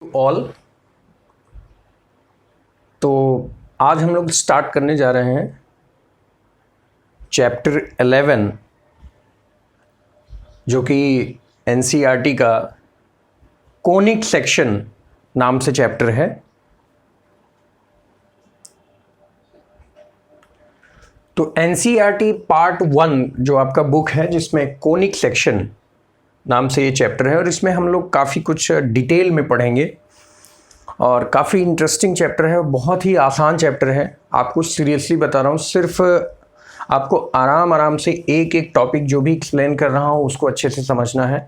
All. तो आज हम लोग स्टार्ट करने जा रहे हैं चैप्टर 11 जो कि एनसीईआरटी का कोनिक सेक्शन नाम से चैप्टर है। तो एनसीईआरटी पार्ट 1 जो आपका बुक है जिसमें कोनिक सेक्शन नाम से ये चैप्टर है और इसमें हम लोग काफ़ी कुछ डिटेल में पढ़ेंगे और काफ़ी इंटरेस्टिंग चैप्टर है, बहुत ही आसान चैप्टर है। आपको सीरियसली बता रहा हूँ, सिर्फ आपको आराम से एक एक टॉपिक जो भी एक्सप्लेन कर रहा हूँ उसको अच्छे से समझना है।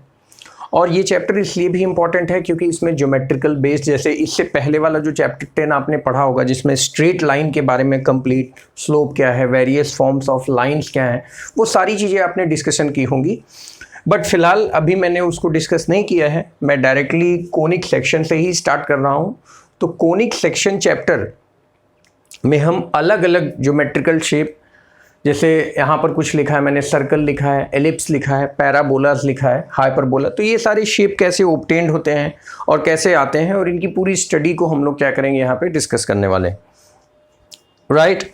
और ये चैप्टर इसलिए भी इम्पॉर्टेंट है क्योंकि इसमें ज्योमेट्रिकल बेस, जैसे इससे पहले वाला जो चैप्टर 10 आपने पढ़ा होगा जिसमें स्ट्रेट लाइन के बारे में, कंप्लीट स्लोप क्या है, वेरियस फॉर्म्स ऑफ लाइंस क्या हैं, वो सारी चीज़ें आपने डिस्कशन की होंगी। बट फिलहाल अभी मैंने उसको डिस्कस नहीं किया है, मैं डायरेक्टली कोनिक सेक्शन से ही स्टार्ट कर रहा हूँ। तो कोनिक सेक्शन चैप्टर में हम अलग अलग ज्योमेट्रिकल शेप, जैसे यहाँ पर कुछ लिखा है मैंने, सर्कल लिखा है, एलिप्स लिखा है, पैराबोलास लिखा है, हाइपरबोला, तो ये सारे शेप कैसे ऑब्टेन्ड होते हैं और कैसे आते हैं और इनकी पूरी स्टडी को हम लोग क्या करेंगे यहाँ पे डिस्कस करने वाले हैं। राइट,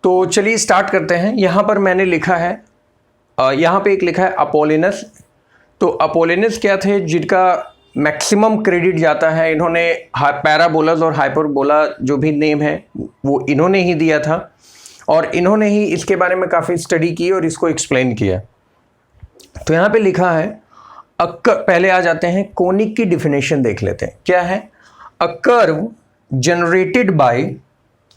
तो चलिए स्टार्ट करते हैं। यहाँ पर मैंने लिखा है, यहाँ पे एक लिखा है अपोलिनस। तो अपोलिनस क्या थे, जिनका मैक्सिमम क्रेडिट जाता है, इन्होंने पैराबोलास और हाइपरबोला जो भी नेम है वो इन्होंने ही दिया था और इन्होंने ही इसके बारे में काफ़ी स्टडी की और इसको एक्सप्लेन किया। तो यहाँ पे लिखा है पहले आ जाते हैं कोनिक की डिफिनेशन देख लेते हैं क्या है। A curve generated by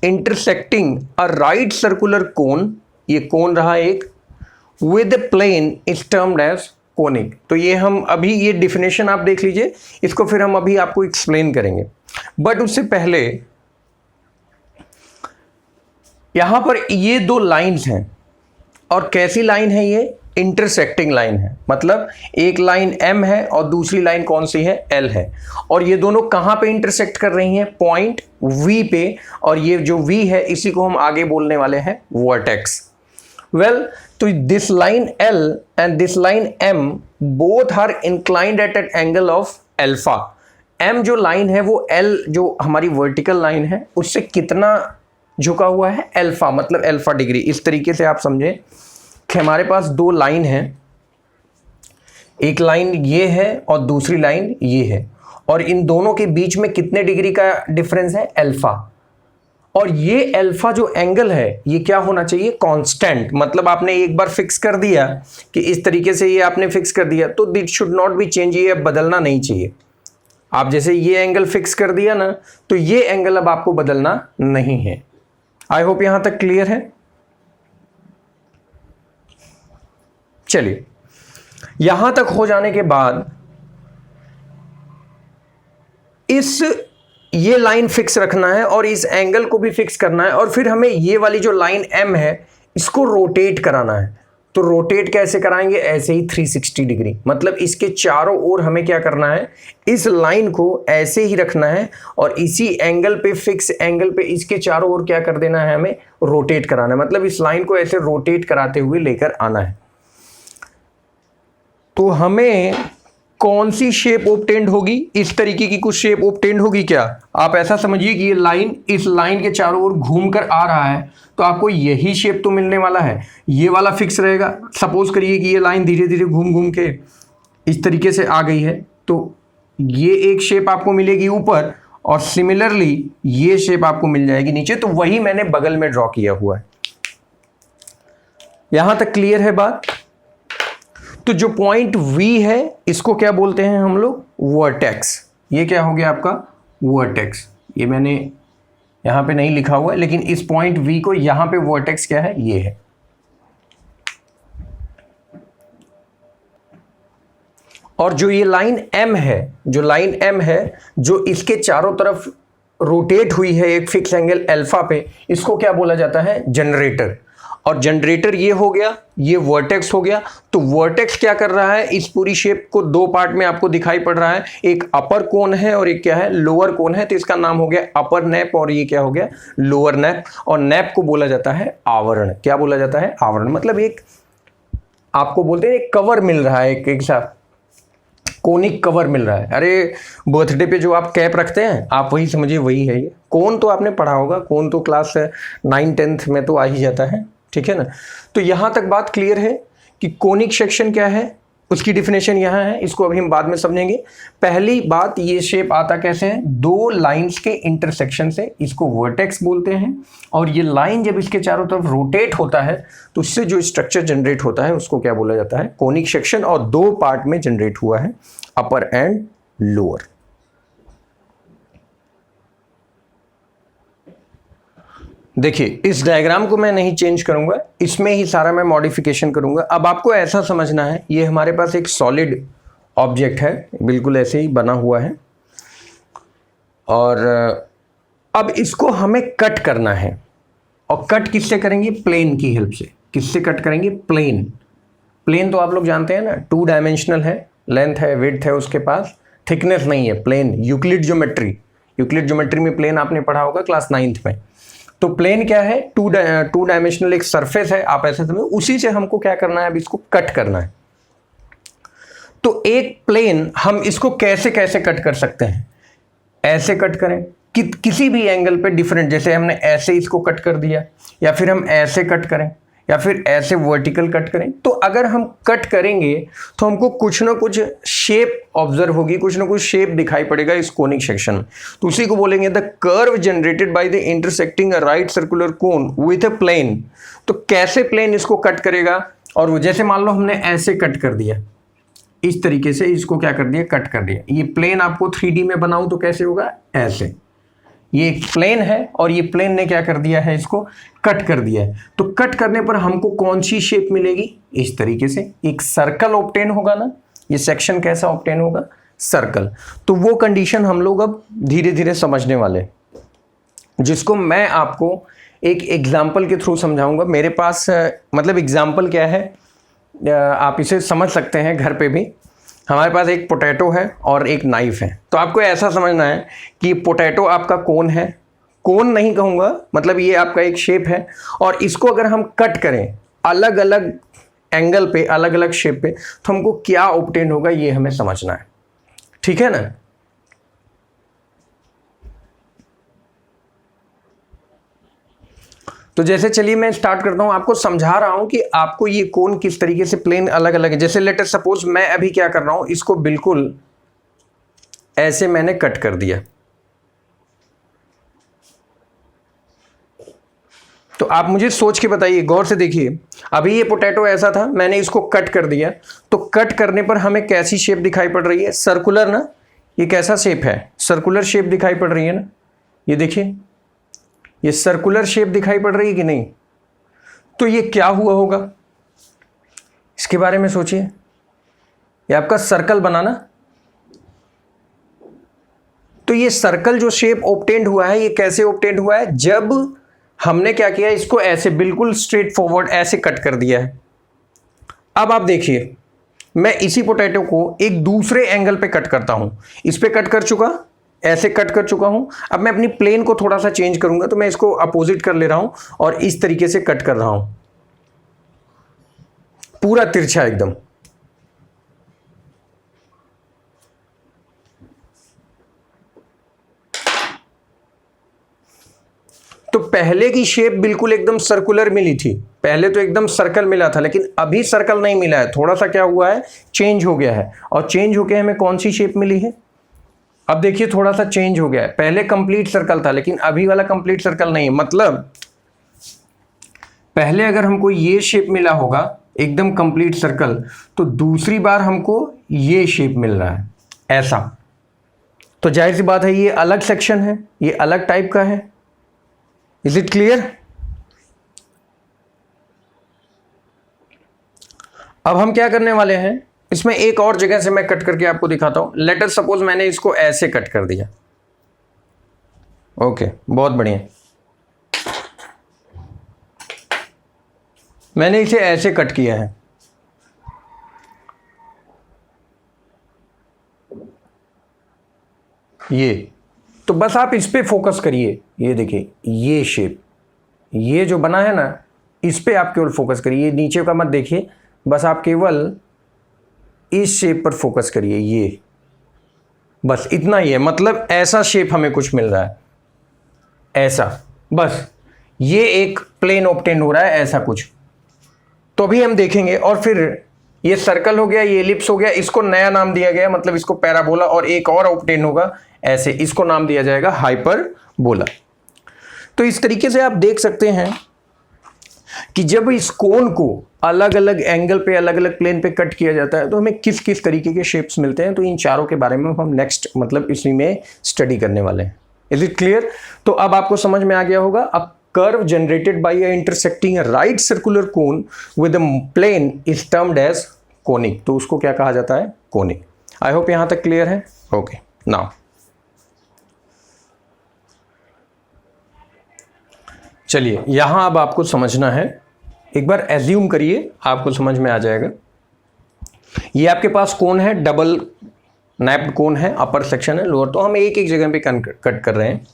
intersecting a right circular cone, ये कोन रहा एक, with plane is termed as conic. तो ये हम अभी, ये डिफिनेशन आप देख लीजिए, इसको फिर हम अभी आपको एक्सप्लेन करेंगे। बट उससे पहले यहां पर ये दो लाइंस हैं और कैसी लाइन है ये, इंटरसेक्टिंग लाइन है। मतलब एक लाइन M है और दूसरी लाइन कौन सी है, L है, और ये दोनों कहां पे इंटरसेक्ट कर रही हैं, पॉइंट V पे, और ये जो V है इसी को हम आगे बोलने वाले हैं वर्टेक्स। Well, तो this line L and this line M both are inclined at an angle of alpha. M जो लाइन है वो L जो हमारी वर्टिकल लाइन है उससे कितना झुका हुआ है, अल्फा, मतलब अल्फा डिग्री। इस तरीके से आप समझें कि हमारे पास दो लाइन है, एक लाइन ये है और दूसरी लाइन ये है, और इन दोनों के बीच में कितने डिग्री का डिफरेंस है, अल्फा। और ये अल्फा जो एंगल है ये क्या होना चाहिए, कांस्टेंट। मतलब आपने एक बार फिक्स कर दिया कि इस तरीके से ये आपने फिक्स कर दिया तो it should not be change, ये बदलना नहीं चाहिए। आप जैसे ये एंगल फिक्स कर दिया ना तो ये एंगल अब आपको बदलना नहीं है। आई होप यहां तक क्लियर है। चलिए, यहां तक हो जाने के बाद ये लाइन फिक्स रखना है और इस एंगल को भी फिक्स करना है, और फिर हमें ये वाली जो लाइन M है इसको रोटेट कराना है। तो रोटेट कैसे कराएंगे, ऐसे ही 360 डिग्री, मतलब इसके चारों ओर हमें क्या करना है, इस लाइन को ऐसे ही रखना है और इसी एंगल पे, फिक्स एंगल पे इसके चारों ओर क्या कर देना है, हमें रोटेट कराना है। मतलब इस लाइन को ऐसे रोटेट कराते हुए लेकर आना है। तो हमें कौन सी शेप ऑब्टेन्ड होगी, इस तरीके की कुछ शेप ऑब्टेन्ड होगी। क्या आप ऐसा समझिए कि ये लाइन इस लाइन के चारों ओर घूमकर आ रहा है तो आपको यही शेप तो मिलने वाला है, ये वाला फिक्स रहेगा। सपोज करिए कि ये लाइन धीरे धीरे घूम घूम के इस तरीके से आ गई है तो ये एक शेप आपको मिलेगी ऊपर, और सिमिलरली ये शेप आपको मिल जाएगी नीचे। तो वही मैंने बगल में ड्रॉ किया हुआ है। यहां तक क्लियर है बात। तो जो पॉइंट V है इसको क्या बोलते हैं हम लोग, वर्टेक्स। ये क्या हो गया आपका, वर्टेक्स। ये मैंने यहां पे नहीं लिखा हुआ है, लेकिन इस पॉइंट V को यहां पे वर्टेक्स क्या है, ये है। और जो ये लाइन M है, जो लाइन M है जो इसके चारों तरफ रोटेट हुई है एक फिक्स एंगल अल्फा पे, इसको क्या बोला जाता है, जनरेटर। और जनरेटर ये हो गया, ये वर्टेक्स हो गया। तो वर्टेक्स क्या कर रहा है, इस पूरी शेप को दो पार्ट में आपको दिखाई पड़ रहा है, एक अपर कोन है और एक क्या है, लोअर कोन है। तो इसका नाम हो गया अपर नैप और ये क्या हो गया, लोअर नैप। और नैप को बोला जाता है आवरण। क्या बोला जाता है, आवरण। मतलब एक आपको बोलते हैं एक कवर मिल रहा है, एक साथ कोनिक कवर मिल रहा है। अरे बर्थडे पे जो आप कैप रखते हैं आप वही समझिए, वही है ये। कोन तो आपने पढ़ा होगा, कोन तो क्लास 9-10 में तो आ ही जाता है, ठीक है ना। तो यहाँ तक बात क्लियर है कि कोनिक सेक्शन क्या है, उसकी डिफिनेशन यहाँ है, इसको अभी हम बाद में समझेंगे। पहली बात, ये शेप आता कैसे है, दो लाइंस के इंटरसेक्शन से, इसको वर्टेक्स बोलते हैं। और ये लाइन जब इसके चारों तरफ रोटेट होता है तो इससे जो स्ट्रक्चर जनरेट होता है उसको क्या बोला जाता है, कोनिक सेक्शन। और दो पार्ट में जनरेट हुआ है, अपर एंड लोअर। देखिए इस डायग्राम को मैं नहीं चेंज करूंगा, इसमें ही सारा मैं मॉडिफिकेशन करूंगा। अब आपको ऐसा समझना है, ये हमारे पास एक सॉलिड ऑब्जेक्ट है, बिल्कुल ऐसे ही बना हुआ है, और अब इसको हमें कट करना है। और कट किससे करेंगे, प्लेन की हेल्प से। किससे कट करेंगे, प्लेन। प्लेन तो आप लोग जानते हैं ना, 2 डायमेंशनल है, लेंथ है, विड्थ है, उसके पास थिकनेस नहीं है। प्लेन यूक्लिड ज्योमेट्री में प्लेन आपने पढ़ा होगा क्लास 9th में। तो प्लेन क्या है, 2 डायमेंशनल एक सरफेस है, आप ऐसे समझो। उसी से हमको क्या करना है, अब इसको कट करना है। तो एक प्लेन हम इसको कैसे कैसे कट कर सकते हैं, ऐसे कट करें किसी भी एंगल पे डिफरेंट, जैसे हमने ऐसे इसको कट कर दिया, या फिर हम ऐसे कट करें, या फिर ऐसे वर्टिकल कट करें। तो अगर हम कट करेंगे तो हमको कुछ ना कुछ शेप ऑब्जर्व होगी, कुछ ना कुछ शेप दिखाई पड़ेगा इस कोनिक सेक्शन में। तो उसी को बोलेंगे the curve generated by the intersecting a right circular cone with a plane. तो कैसे प्लेन इसको कट करेगा, और वो जैसे मान लो हमने ऐसे कट कर दिया, इस तरीके से इसको क्या कर दिया, कट कर दिया। ये प्लेन आपको 3D में बनाऊं तो कैसे होगा, ऐसे। ये एक प्लेन है और ये प्लेन ने क्या कर दिया है, इसको कट कर दिया है। तो कट करने पर हमको कौन सी शेप मिलेगी, इस तरीके से एक सर्कल ऑब्टेन होगा ना। ये सेक्शन कैसा ऑब्टेन होगा, सर्कल। तो वो कंडीशन हम लोग अब धीरे धीरे समझने वाले, जिसको मैं आपको एक एग्जाम्पल के थ्रू समझाऊंगा। मेरे पास मतलब एग्जाम्पल क्या है, आप इसे समझ सकते हैं घर पे भी। हमारे पास एक पोटैटो है और एक नाइफ है। तो आपको ऐसा समझना है कि पोटैटो आपका कोन है, कोन नहीं कहूँगा, मतलब ये आपका एक शेप है, और इसको अगर हम कट करें अलग अलग एंगल पे, अलग अलग शेप पे, तो हमको क्या ऑब्टेन होगा ये हमें समझना है, ठीक है ना। तो जैसे चलिए मैं स्टार्ट करता हूं, आपको समझा रहा हूं कि आपको ये कोन किस तरीके से प्लेन अलग अलग है। जैसे लेट अस सपोज मैं अभी क्या कर रहा हूं, इसको बिल्कुल ऐसे मैंने कट कर दिया। तो आप मुझे सोच के बताइए, गौर से देखिए। अभी ये पोटैटो ऐसा था, मैंने इसको कट कर दिया, तो कट करने पर हमें कैसी शेप दिखाई पड़ रही है, सर्कुलर ना। ये कैसा शेप है, सर्कुलर शेप दिखाई पड़ रही है ना। ये देखिए, ये सर्कुलर शेप दिखाई पड़ रही है कि नहीं। तो ये क्या हुआ होगा, इसके बारे में सोचिए। ये आपका सर्कल बना ना। तो ये सर्कल जो शेप ऑब्टेन्ड हुआ है, ये कैसे ऑब्टेन्ड हुआ है, जब हमने क्या किया, इसको ऐसे बिल्कुल स्ट्रेट फॉरवर्ड ऐसे कट कर दिया है। अब आप देखिए, मैं इसी पोटैटो को एक दूसरे एंगल पे कट करता हूं। इस पे कट कर चुका, ऐसे कट कर चुका हूं। अब मैं अपनी प्लेन को थोड़ा सा चेंज करूंगा, तो मैं इसको अपोजिट कर ले रहा हूं और इस तरीके से कट कर रहा हूं, पूरा तिरछा एकदम। तो पहले की शेप बिल्कुल एकदम सर्कुलर मिली थी, पहले तो एकदम सर्कल मिला था, लेकिन अभी सर्कल नहीं मिला है, थोड़ा सा क्या हुआ है, चेंज हो गया है। और चेंज होके हमें कौन सी शेप मिली है, अब देखिए थोड़ा सा चेंज हो गया है। पहले कंप्लीट सर्कल था, लेकिन अभी वाला कंप्लीट सर्कल नहीं है। मतलब पहले अगर हमको ये शेप मिला होगा एकदम कंप्लीट सर्कल, तो दूसरी बार हमको ये शेप मिल रहा है ऐसा। तो जाहिर सी बात है ये अलग सेक्शन है, ये अलग टाइप का है। Is it clear. अब हम क्या करने वाले हैं, इसमें एक और जगह से मैं कट करके आपको दिखाता हूं। लेट अस सपोज मैंने इसको ऐसे कट कर दिया। ओके, बहुत बढ़िया। मैंने इसे ऐसे कट किया है। ये तो बस आप इस पे फोकस करिए। ये देखिए, ये शेप, ये जो बना है ना, इस पे आप केवल फोकस करिए, नीचे का मत देखिए। बस आप केवल इस शेप पर फोकस करिए, ये बस इतना ही है, मतलब ऐसा शेप हमें कुछ मिल रहा है, ऐसा, बस ये एक प्लेन ऑब्टेन हो रहा है ऐसा कुछ। तो अभी हम देखेंगे, और फिर ये सर्कल हो गया, ये एलिप्स हो गया, इसको नया नाम दिया गया, मतलब इसको पैराबोला, और एक और ऑब्टेन होगा ऐसे, इसको नाम दिया जाएगा हाइपरबोला। तो इस तरीके से आप देख सकते हैं कि जब इस कोन को अलग अलग एंगल पे, अलग अलग प्लेन पे कट किया जाता है तो हमें किस किस तरीके के शेप्स मिलते हैं। तो इन चारों के बारे में हम नेक्स्ट मतलब इसी में स्टडी करने वाले हैं। Is it clear? तो अब आपको समझ में आ गया होगा। अब curve generated by a intersecting a right circular cone with a plane is termed as conic. तो उसको क्या कहा जाता है? कोनिक। आई होप यहां तक क्लियर है। ओके, नाउ चलिए, यहां अब आपको समझना है, एक बार एज्यूम करिए, आपको समझ में आ जाएगा। ये आपके पास कोन है, डबल नैप्ड कोन है, अपर सेक्शन है, लोअर, तो हम एक एक जगह पे कट कर रहे हैं।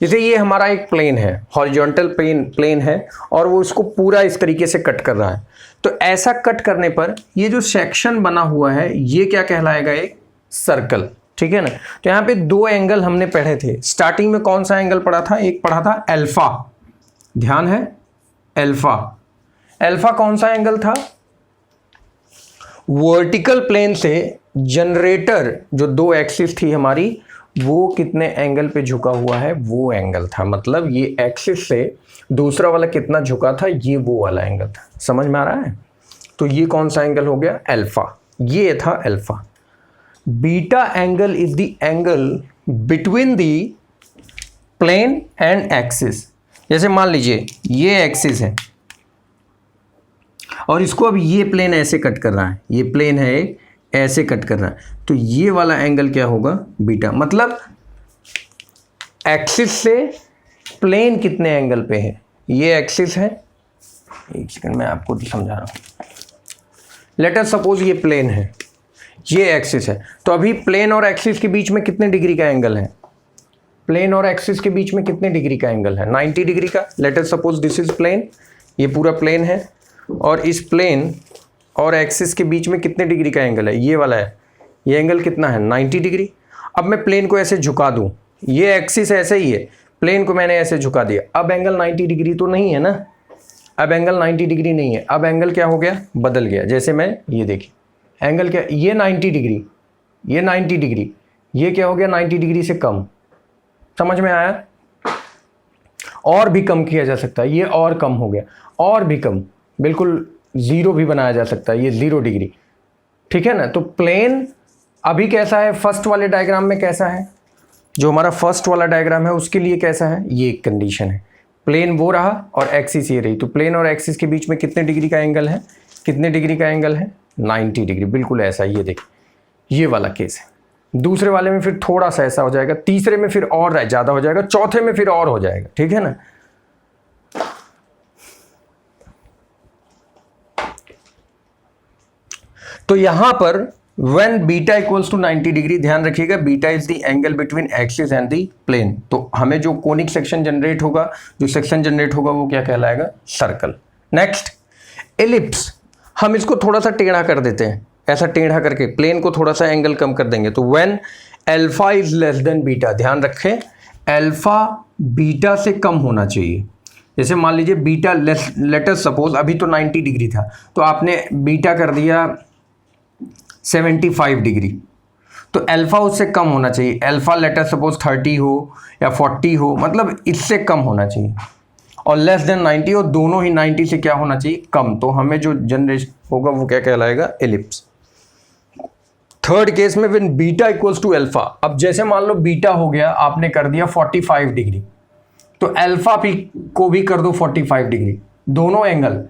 जैसे ये हमारा एक प्लेन है, हॉरिजॉन्टल प्लेन है, और वो इसको पूरा इस तरीके से कट कर रहा है। तो ऐसा कट करने पर ये जो सेक्शन बना हुआ है ये क्या कहलाएगा? एक सर्कल, ठीक है ना। तो यहाँ पे दो एंगल हमने पढ़े थे। स्टार्टिंग में कौन सा एंगल पढ़ा था? एक पढ़ा था अल्फा, ध्यान है, अल्फा। अल्फा कौन सा एंगल था? वर्टिकल प्लेन से जनरेटर जो दो एक्सिस थी हमारी, वो कितने एंगल पे झुका हुआ है, वो एंगल था। मतलब ये एक्सिस से दूसरा वाला कितना झुका था, ये वो वाला एंगल था। समझ में आ रहा है? तो ये कौन सा एंगल हो गया? अल्फा। ये था alpha. Beta angle is the angle between the plane and axis. जैसे मान लीजिए ये एक्सिस है और इसको अब ये प्लेन ऐसे कट कर रहा है, ये प्लेन है एक, ऐसे कट कर रहा है, तो ये वाला एंगल क्या होगा? बीटा। मतलब एक्सिस से प्लेन कितने एंगल पे है? ये एक्सिस है, एक सेकंड मैं आपको समझा रहा हूं। लेट अस सपोज ये प्लेन है, ये एक्सिस है, तो अभी प्लेन और एक्सिस के बीच में कितने डिग्री का एंगल है? प्लेन और एक्सिस के बीच में कितने डिग्री का एंगल है? 90 डिग्री का। Let us suppose this is plane, ये पूरा प्लेन है, और इस प्लेन और एक्सिस के बीच में कितने डिग्री का एंगल है? ये वाला है, ये एंगल कितना है? 90 डिग्री। अब मैं प्लेन को ऐसे झुका दूं, ये एक्सिस ऐसे ही है, प्लेन को मैंने ऐसे झुका दिया, अब एंगल 90 डिग्री तो नहीं है ना, अब एंगल 90 डिग्री नहीं है, अब एंगल क्या हो गया? बदल गया। जैसे मैं ये देखिए एंगल क्या, ये 90 डिग्री, ये 90 डिग्री, ये क्या हो गया? 90 डिग्री से कम। समझ में आया? और भी कम किया जा सकता है, ये और कम हो गया, और भी कम, बिल्कुल जीरो भी बनाया जा सकता है, ये 0 डिग्री, ठीक है ना। तो प्लेन अभी कैसा है? फर्स्ट वाले डायग्राम में कैसा है? जो हमारा फर्स्ट वाला डायग्राम है उसके लिए कैसा है? ये एक कंडीशन है, प्लेन वो रहा और एक्सिस ये रही, तो प्लेन और एक्सिस के बीच में कितने डिग्री का एंगल है? कितने डिग्री का एंगल है? 90 डिग्री, बिल्कुल ऐसा। ये देखिए, ये वाला केस है। दूसरे वाले में फिर थोड़ा सा ऐसा हो जाएगा, तीसरे में फिर और ज़्यादा हो जाएगा, चौथे में फिर और हो जाएगा, ठीक है ना। तो यहां पर when beta equals to 90 degree, ध्यान रखिएगा, beta is the angle between axis and the plane. तो हमें जो कोनिक सेक्शन जनरेट होगा, जो सेक्शन जनरेट होगा, वो क्या कहलाएगा? सर्कल। Next, ellipse. हम इसको थोड़ा सा टेढ़ा कर देते हैं, ऐसा टेढ़ा करके प्लेन को थोड़ा सा एंगल कम कर देंगे। तो when alpha is less than beta, ध्यान रखें अल्फा बीटा से कम होना चाहिए। जैसे मान लीजिए बीटा लेट अस सपोज अभी तो 90 डिग्री था, तो आपने बीटा कर दिया 75 डिग्री, तो अल्फा उससे कम होना चाहिए। अल्फा लेट अस सपोज 30 हो या 40 हो, मतलब इससे कम होना चाहिए, और लेस देन 90 हो, दोनों ही 90 से क्या होना चाहिए? कम। तो हमें जो जनरेट होगा वो क्या कहलाएगा? एलिप्स। थर्ड केस में when beta equals to alpha, अब जैसे मान लो बीटा हो गया, आपने कर दिया 45 डिग्री, तो अल्फा को भी कर दो 45 डिग्री, दोनों एंगल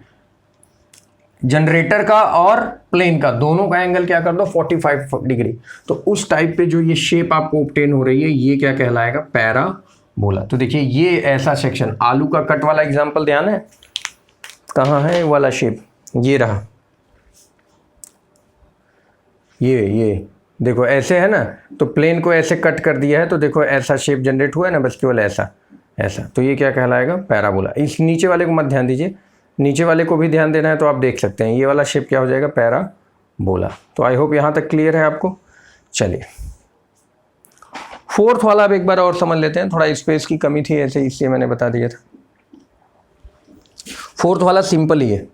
जनरेटर का और प्लेन का, दोनों का एंगल क्या कर दो? 45 डिग्री। तो उस टाइप पे जो ये शेप आपको ऑब्टेन हो रही है, ये क्या कहलाएगा? पैराबोला। तो देखिए ये ऐसा सेक्शन, आलू का कट वाला एग्जांपल ध्यान है, कहाँ है वाला शेप? ये रहा, ये देखो ऐसे है ना, तो प्लेन को ऐसे कट कर दिया है, तो देखो ऐसा शेप जनरेट हुआ है ना, बस केवल ऐसा ऐसा। तो ये क्या कहलाएगा? पैराबोला। इस नीचे वाले को मत ध्यान दीजिए, नीचे वाले को भी ध्यान देना है तो आप देख सकते हैं, ये वाला शेप क्या हो जाएगा? बोला। तो आई होप यहाँ तक क्लियर है आपको। चलिए फोर्थ वाला अब एक बार और समझ लेते हैं, थोड़ा स्पेस की कमी थी ऐसे, इसलिए मैंने बता दिया था। फोर्थ वाला सिंपल ही है,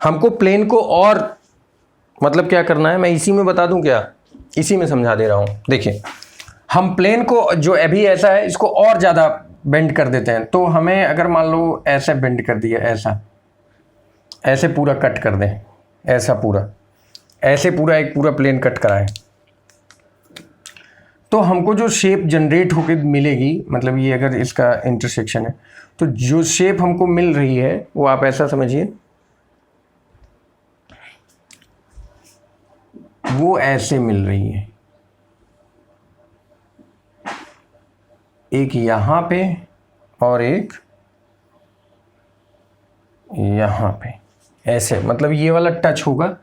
हमको प्लेन को और मतलब क्या करना है, मैं इसी में बता दूं क्या, इसी में समझा दे रहा हूं। देखिए हम प्लेन को जो अभी ऐसा है इसको और ज़्यादा बेंड कर देते हैं। तो हमें अगर मान लो ऐसे बेंड कर दिया, ऐसा ऐसे पूरा कट कर दें, ऐसा पूरा ऐसे पूरा एक पूरा प्लेन कट कराएं, तो हमको जो शेप जनरेट होकर मिलेगी, मतलब ये अगर इसका इंटरसेक्शन है तो जो शेप हमको मिल रही है वो आप ऐसा समझिए, वो ऐसे मिल रही है, एक यहां पे और एक यहां पे, ऐसे मतलब ये वाला टच होगा,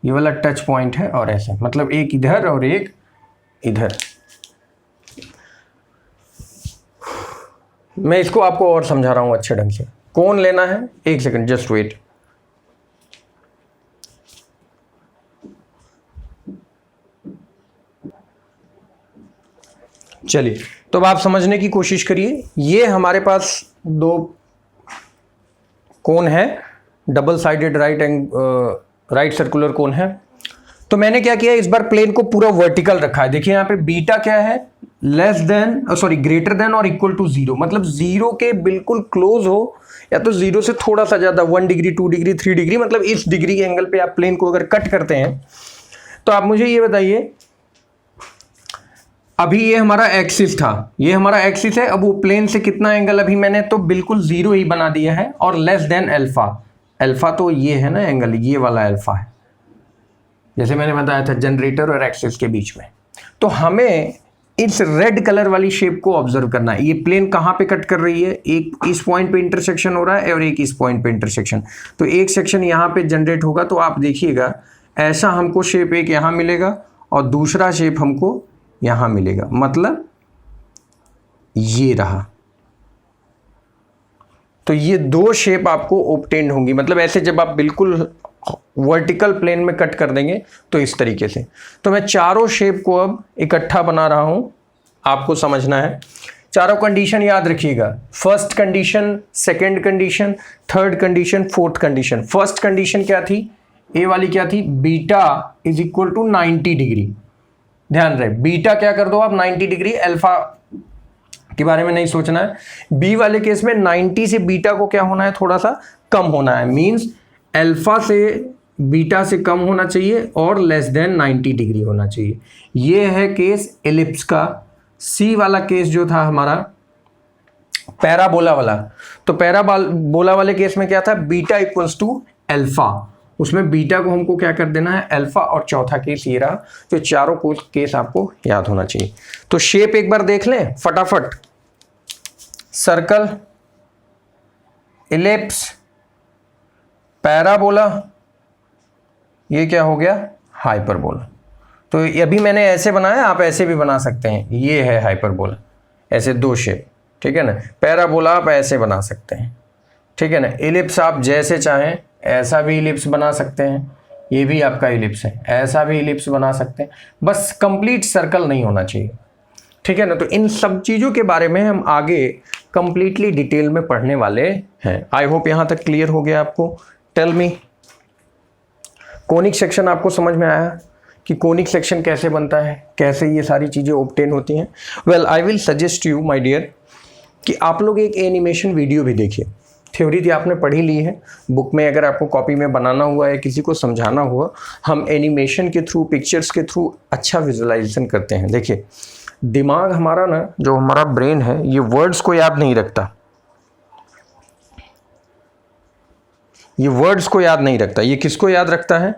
ये वाला टच पॉइंट है, और ऐसे मतलब एक इधर और एक इधर। मैं इसको आपको और समझा रहा हूं अच्छे ढंग से। कौन लेना है, एक सेकंड जस्ट वेट। चलिए तो अब आप समझने की कोशिश करिए। ये हमारे पास दो कोन है, डबल साइडेड राइट सर्कुलर कोन है। तो मैंने क्या किया, इस बार प्लेन को पूरा वर्टिकल रखा है। देखिए यहाँ पे बीटा क्या है, ग्रेटर देन और इक्वल टू 0, मतलब 0 के बिल्कुल क्लोज हो, या तो 0 से थोड़ा सा ज्यादा, 1 डिग्री 2 डिग्री 3 डिग्री, मतलब इस डिग्री एंगल पे आप प्लेन को अगर कट करते हैं। तो आप मुझे ये बताइए, अभी ये हमारा एक्सिस था, ये हमारा एक्सिस है, अब वो प्लेन से कितना एंगल, अभी मैंने तो बिल्कुल 0 ही बना दिया है, और लेस देन अल्फा। अल्फा तो ये है ना एंगल, ये वाला अल्फा है, जैसे मैंने बताया था जनरेटर और एक्सिस के बीच में। तो हमें इस रेड कलर वाली शेप को ऑब्जर्व करना है। ये प्लेन कहाँ पे कट कर रही है, एक इस पॉइंट पे इंटरसेक्शन हो रहा है और एक इस पॉइंट पे इंटरसेक्शन। तो एक सेक्शन यहाँ पे जनरेट होगा, तो आप देखिएगा ऐसा हमको शेप एक यहाँ मिलेगा और दूसरा शेप हमको यहाँ मिलेगा, मतलब ये रहा। तो ये दो शेप आपको ऑब्टेन्ड होंगी, मतलब ऐसे जब आप बिल्कुल वर्टिकल प्लेन में कट कर देंगे तो इस तरीके से। तो मैं चारों शेप को अब इकट्ठा बना रहा हूं, आपको समझना है। चारों कंडीशन याद रखिएगा, first condition, second condition, third condition, fourth condition. First condition क्या थी, ए वाली क्या थी, beta is equal to 90 degree. ध्यान रहे, बीटा क्या कर दो आप 90 डिग्री, अल्फा के बारे में नहीं सोचना है। बी वाले केस में 90 से बीटा को क्या होना है, थोड़ा सा कम होना है, मींस अल्फा से बीटा से कम होना चाहिए और लेस देन 90 डिग्री होना चाहिए। ये है केस एलिप्स का। सी वाला केस जो था हमारा पैराबोला वाला, तो पैराबोला वाले केस में क्या था, बीटा इक्वल्स टू अल्फा, उसमें बीटा को हमको क्या कर देना है, अल्फा, और चौथा केस ये रहा। तो चारों को केस आपको याद होना चाहिए। तो शेप एक बार देख लें फटाफट, सर्कल, इलिप्स, पैराबोला, ये क्या हो गया, हाइपरबोला। तो अभी मैंने ऐसे बनाया, आप ऐसे भी बना सकते हैं, ये है हाइपरबोला, ऐसे दो शेप, ठीक है ना। पैराबोला आप ऐसे बना सकते हैं, ठीक है ना। इलिप्स आप जैसे चाहें ऐसा भी इलिप्स बना सकते हैं, ये भी आपका इलिप्स है, ऐसा भी इलिप्स बना सकते हैं, बस कंप्लीट सर्कल नहीं होना चाहिए, ठीक है ना। तो इन सब चीज़ों के बारे में हम आगे कंप्लीटली डिटेल में पढ़ने वाले हैं। आई होप यहाँ तक क्लियर हो गया आपको। टेल मी, कोनिक सेक्शन आपको समझ में आया कि कोनिक सेक्शन कैसे बनता है, कैसे ये सारी चीज़ें ऑब्टेन होती हैं। Well I will suggest you my dear कि आप लोग एक एनिमेशन वीडियो भी देखिए। थ्योरी थी आपने पढ़ी ली है बुक में, अगर आपको कॉपी में बनाना हुआ है, किसी को समझाना हुआ, हम एनिमेशन के थ्रू, पिक्चर्स के थ्रू अच्छा विजुअलाइजेशन करते हैं। देखिए दिमाग हमारा ना, जो हमारा ब्रेन है, ये वर्ड्स को याद नहीं रखता, ये वर्ड्स को याद नहीं रखता, ये किसको याद रखता है,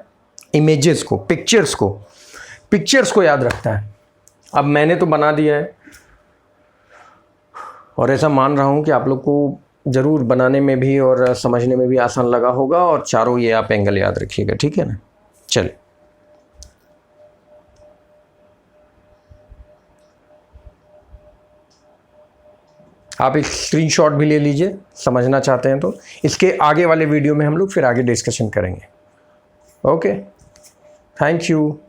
इमेजेस को, पिक्चर्स को याद रखता है। अब मैंने तो बना दिया है और ऐसा मान रहा हूं कि आप लोग को ज़रूर बनाने में भी और समझने में भी आसान लगा होगा, और चारों ये आप एंगल याद रखिएगा, ठीक है ना। चलिए आप एक स्क्रीनशॉट भी ले लीजिए, समझना चाहते हैं तो। इसके आगे वाले वीडियो में हम लोग फिर आगे डिस्कशन करेंगे। Okay, thank you.